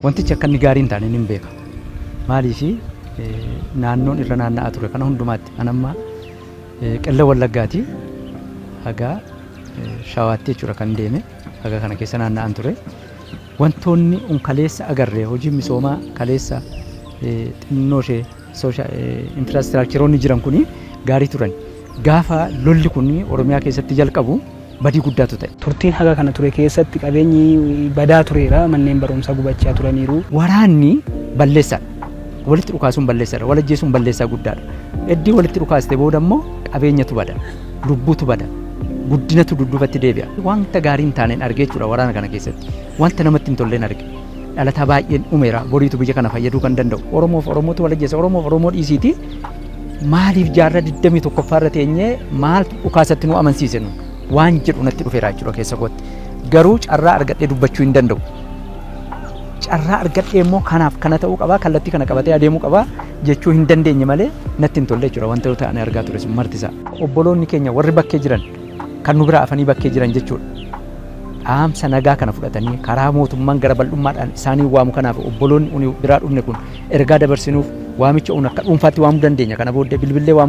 Wantichi akka inni gaariin taane ni beeka. Maaliif naannoon irra naanna'aa ture kana hundumaatti anamma qella wallaggaati haga shawaatti jechuudha kan deeme haga kana keessa naanna'an ture. Wantoonni kaleessa agarree hojii misoomaa kaleessa xinnoo ishee infraastiraakcharoonni jiran kuni gaarii turan. Gaafa lolli kuni Oromiyaa keessatti jalqabu badii guddaatu ta'e. Turtiin haga kana ture keessatti qabeenyi badaa tureera, manneen barumsaa gubachaa turaniiru. Waraanni balleessadha. Walitti dhukaasuun balleessadha. Wal ajjeesuun balleessaa guddaadha. Eddii walitti dhukaaste booda immoo qabeenyatu bada, lubbuutu bada, guddinatu dudduubatti deebi'a. Wanta gaariin taaneen argee jechuudha waraana kana keessatti. Wanta namatti hin tolleen arge. Dhalataa baay'een dhumeera. Boriitu biyya kana fayyaduu kan danda'u. Oromoof Oromootu wal ajjeessa. Oromoof Oromoo dhiisiiti. Maaliif jaarraa 21ffaarra teenyee maaltu dhukaasatti nu amansiise nu? Waan jedhu natti dhufeera jechuudha keessa kootti. Garuu carraa argadhee dubbachuu hin danda'u. Carraa argadhee immoo kanaaf kana ta'uu qaba, kallattii kana qabatee adeemuu qaba jechuu hin dandeenye malee natti hin tolle jechuudha wanta ta'anii argaa ture sun martisaa. Obboloonni keenya warri bakkee jiran kan nu bira afanii bakkee jiran jechuudha. Dhaamsa nagaa kana fudhatanii karaa mootummaan gara bal'ummaadhaan isaanii waamu kanaaf obboloonni biraa dhufne kun ergaa dabarsinuuf waamicha akka dhuunfaatti waamuu dandeenya. Kana booddee bilbilee waamuu